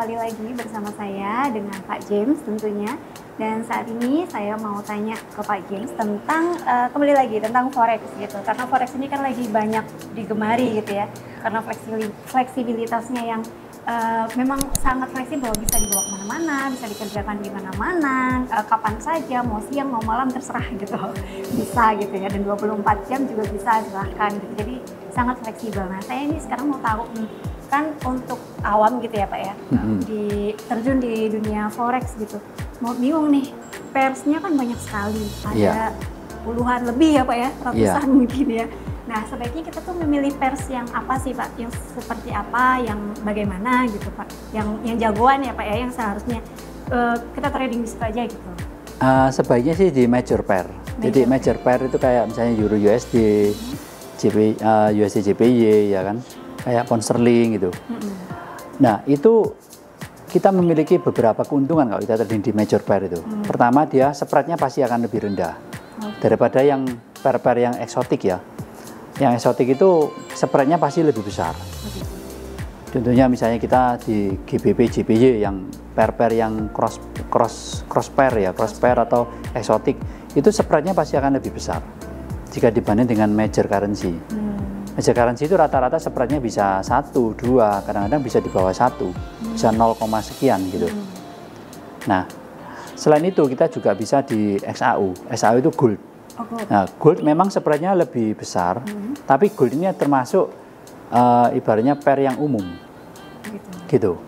kembali lagi bersama saya dengan Pak James tentunya. Dan saat ini saya mau tanya ke Pak James tentang kembali lagi tentang forex gitu. Karena forex ini kan lagi banyak digemari gitu ya. Karena fleksibilitasnya yang memang sangat fleksibel, bisa dibawa kemana-mana, bisa dikerjakan di mana-mana, kapan saja, mau siang mau malam terserah gitu, bisa gitu ya. Dan 24 jam juga bisa, silahkan gitu. Jadi sangat fleksibel. Nah saya ini sekarang mau tahu nih, kan untuk awam gitu ya Pak ya, terjun di dunia forex gitu, mau bingung nih, persnya kan banyak sekali, ada puluhan lebih ya Pak ya, ratusan mungkin ya. Nah sebaiknya kita tuh memilih pers yang apa sih Pak, yang seperti apa, yang bagaimana gitu Pak, yang jagoan ya Pak ya, yang seharusnya kita trading di situ aja gitu. Sebaiknya sih di major pair. Jadi major pair itu kayak misalnya Euro USD, USD JPY ya kan, kayak pound sterling gitu. Nah itu kita memiliki beberapa keuntungan kalau kita trading di major pair itu. Pertama, dia spreadnya pasti akan lebih rendah daripada yang pair-pair yang eksotik ya. Yang eksotik itu spreadnya pasti lebih besar. Contohnya misalnya kita di GBP JPY yang pair-pair yang cross pair ya, cross pair atau eksotik, itu spreadnya pasti akan lebih besar jika dibanding dengan major currency. Major currency itu rata-rata spreadnya bisa 1, 2, kadang-kadang bisa di bawah 1, bisa 0, sekian gitu. Nah, selain itu kita juga bisa di XAU. XAU itu gold. Nah, gold memang spreadnya lebih besar, tapi gold ini termasuk ibaratnya pair yang umum, gitu.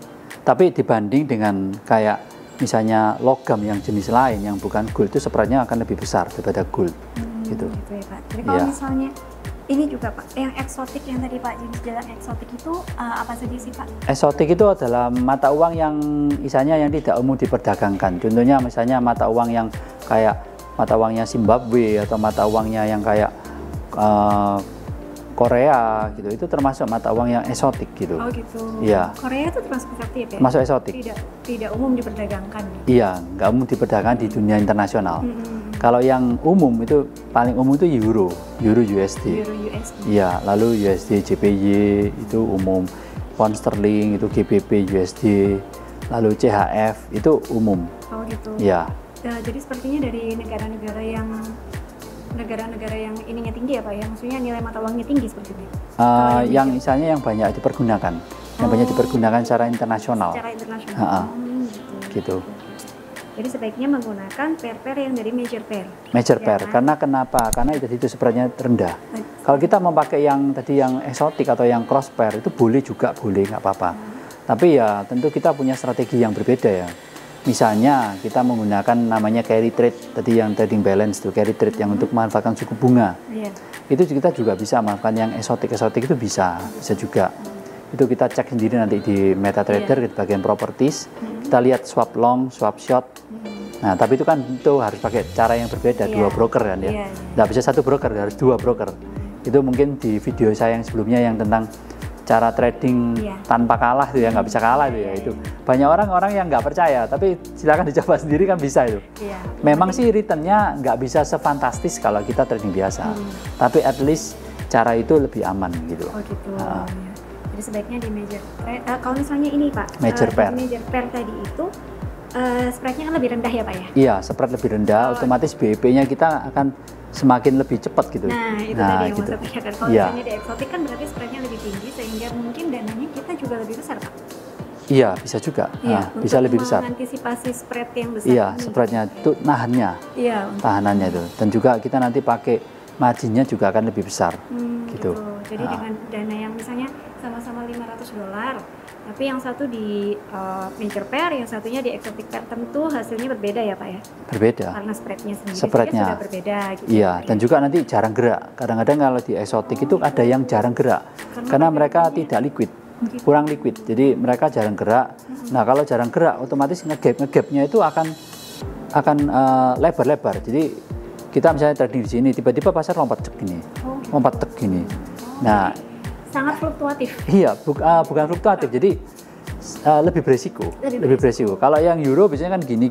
Tapi dibanding dengan kayak misalnya logam yang jenis lain yang bukan gold, itu spreadnya akan lebih besar daripada gold, gitu. Gitu ya Pak. Jadi kalau misalnya ini juga Pak, yang eksotik yang tadi Pak James bilang eksotik itu apa saja sih Pak? Eksotik itu adalah mata uang yang misalnya yang tidak umum diperdagangkan. Contohnya misalnya mata uang yang kayak mata uangnya Zimbabwe atau mata uangnya yang kayak Korea gitu, itu termasuk mata uang yang eksotik gitu. Oh gitu. Iya. Korea itu termasuk eksotik ya? Termasuk eksotik. Tidak umum diperdagangkan. Iya, nggak umum diperdagangkan di dunia internasional. Kalau yang umum itu paling umum itu Euro USD. Euro USD. Iya, lalu USD JPY itu umum, pound sterling itu GBP USD, lalu CHF itu umum. Oh gitu. Iya. Jadi sepertinya dari negara-negara yang ininya tinggi ya Pak ya, maksudnya nilai mata uangnya tinggi seperti itu. Yang misalnya yang banyak dipergunakan, yang banyak dipergunakan secara internasional. Secara internasional. Gitu. Jadi sebaiknya menggunakan pair-pair yang dari major pair. Major pair, karena kenapa? Karena itu spreadnya rendah. Kalau kita memakai yang tadi yang eksotik atau yang cross pair itu boleh juga, boleh nggak apa-apa. Tapi ya tentu kita punya strategi yang berbeda ya. Misalnya kita menggunakan namanya carry trade, tadi yang trading balance tuh carry trade yang untuk memanfaatkan suku bunga. Itu kita juga bisa melakukan yang eksotik itu bisa juga. Itu kita cek sendiri nanti di MetaTrader di bagian properties. Kita lihat swap long, swap short. Nah, tapi itu kan itu harus pakai cara yang berbeda, dua broker kan ya. Nggak bisa satu broker, harus dua broker. Itu mungkin di video saya yang sebelumnya yang tentang cara trading tanpa kalah itu ya, nggak bisa kalah itu ya. Itu banyak orang yang nggak percaya, tapi silakan dicoba sendiri kan bisa itu. Memang sih returnnya nggak bisa sefantastis kalau kita trading biasa, tapi at least cara itu lebih aman gitu. Oh gitu. Jadi sebaiknya di major pair. Kalau misalnya ini Pak, major pair tadi itu spreadnya kan lebih rendah ya Pak ya? Iya, spread lebih rendah, otomatis BEP-nya kita akan semakin lebih cepat gitu. Nah, itu tadi yang mau saya tanyakan. Kalau misalnya di eksotik kan berarti spreadnya lebih tinggi sehingga mungkin dananya kita juga lebih besar Pak? Iya, bisa juga. Bisa lebih besar. Mengantisipasi spread yang besar. Iya, spreadnya itu nahannya. Tahanannya itu. Dan juga kita nanti pakai marginnya juga akan lebih besar. Gitu. Jadi dengan dana yang misalnya sama-sama $500, tapi yang satu di major pair, yang satunya di exotic pair, tentu hasilnya berbeda ya Pak ya? Berbeda. Karena spreadnya sendiri sudah berbeda. Gitu, iya, dan juga nanti jarang gerak. Kadang-kadang kalau di exotic itu ada yang jarang gerak, karena mereka tidak liquid, kurang liquid. Jadi mereka jarang gerak. Nah kalau jarang gerak, otomatis ngegapnya itu akan lebar-lebar. Jadi kita misalnya trading di sini, tiba-tiba pasar lompat cek gini, lompat cek gini. Nah, sangat fluktuatif. Iya, bukan fluktuatif. Jadi lebih beresiko. Kalau yang euro biasanya kan gini,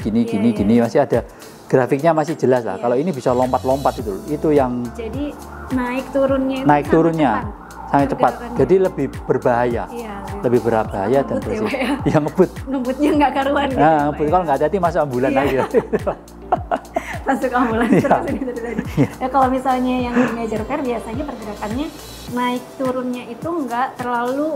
masih ada grafiknya masih jelas lah. Kalau ini bisa lompat-lompat itu yang. Jadi naik turunnya. sangat cepat. pergerakannya. Jadi lebih berbahaya. Iya, Lebih berbahaya dan ngebut ya, bersih. Pak, ya? Ya ngebut. Ngebutnya nggak karuan gitu. Nah, Pak, ngebut ya? kalau nggak hati-hati masuk ambulan Iya. lagi. Masuk ambulans Iya. terus ini tadi. Ya kalau misalnya yang di major pair biasanya pergerakannya naik turunnya itu nggak terlalu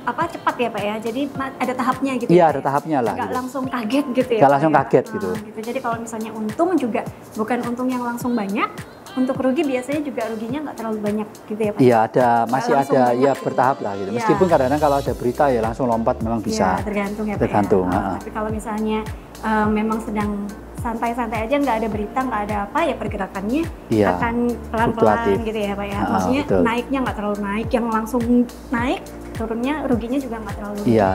cepat ya Pak ya. Jadi ada tahapnya gitu. Iya, ya, ada Pak ya? tahapnya lah. Nggak Gitu. langsung kaget gitu ya. Nggak Pak, langsung ya? kaget gitu. Jadi kalau misalnya untung juga bukan untung yang langsung banyak. Untuk rugi biasanya juga ruginya nggak terlalu banyak gitu ya Pak. Iya, masih langsung ada banyak ya gitu. bertahap lah gitu. Iya. Meskipun kadang-kadang kalau ada berita ya langsung lompat memang bisa. Ya, tergantung ya Pak. Tergantung, Ya. ha-ha. Tapi kalau misalnya memang sedang santai-santai aja, nggak ada berita, nggak ada apa ya pergerakannya Iya, akan pelan-pelan fluktuatif. gitu ya Pak ya. Ha-ha, Maksudnya betul. naiknya nggak terlalu naik, yang langsung naik, turunnya ruginya juga nggak terlalu. Iya,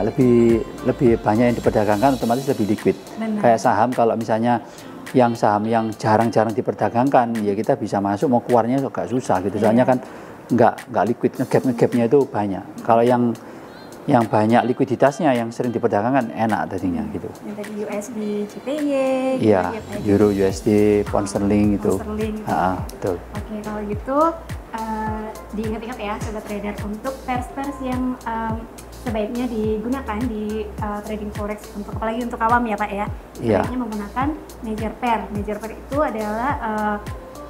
lebih banyak yang diperdagangkan, otomatis lebih liquid. Benar. Kayak saham, kalau misalnya yang saham yang jarang-jarang diperdagangkan, ya kita bisa masuk, mau keluarnya agak susah gitu. Soalnya Iya. kan nggak liquid, ngegapnya itu banyak. Kalau yang banyak likuiditasnya, yang sering diperdagangkan enak tadinya gitu. Yang tadi USD, JPY, Iya, gitu ya, Pak ya. Euro, USD, Pound Sterling itu. Pound sterling gitu. Ha-ha, betul. Oke, kalau gitu diingat-ingat ya sobat trader untuk pairs-pairs yang sebaiknya digunakan di trading forex, untuk apalagi untuk awam ya Pak ya. Iya. Sebaiknya menggunakan major pair. Major pair itu adalah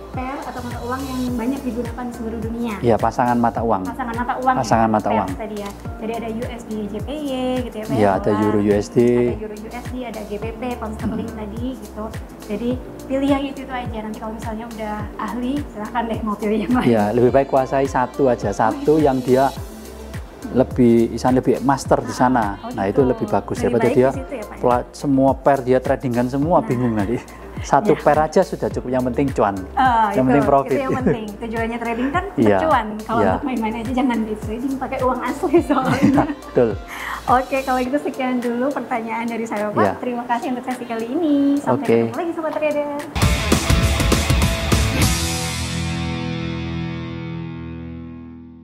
pair atau mata uang yang banyak digunakan di seluruh dunia. Iya, pasangan mata uang. Pasangan mata uang. Pasangan ya, mata pairs uang. tadi ya. Jadi ada USD, JPY gitu ya Pak. Iya, ada dolar, Euro USD. ada Euro USD, ada GBP, Pound Sterling tadi gitu. Jadi pilih yang itu aja. Nanti kalau misalnya udah ahli, silahkan deh mau pilih yang lain. Iya, lebih baik kuasai satu aja, satu yang dia lebih master di sana. Oh, Nah, gitu. itu lebih bagus. Lebih Siapa tahu baik dia di situ ya, Pak, ya? semua pair dia tradingkan semua, Nah. bingung nanti. Satu Ya. pair aja sudah cukup, yang penting cuan. Yang penting profit. Itu yang penting. Tujuannya trading kan Iya, cuan. Kalau iya. untuk main-main aja jangan di trading pakai uang asli soalnya. Betul. Oke, kalau gitu sekian dulu pertanyaan dari saya Pak. Iya. Terima kasih untuk sesi kali ini. Sampai Oke. ketemu lagi sobat trader.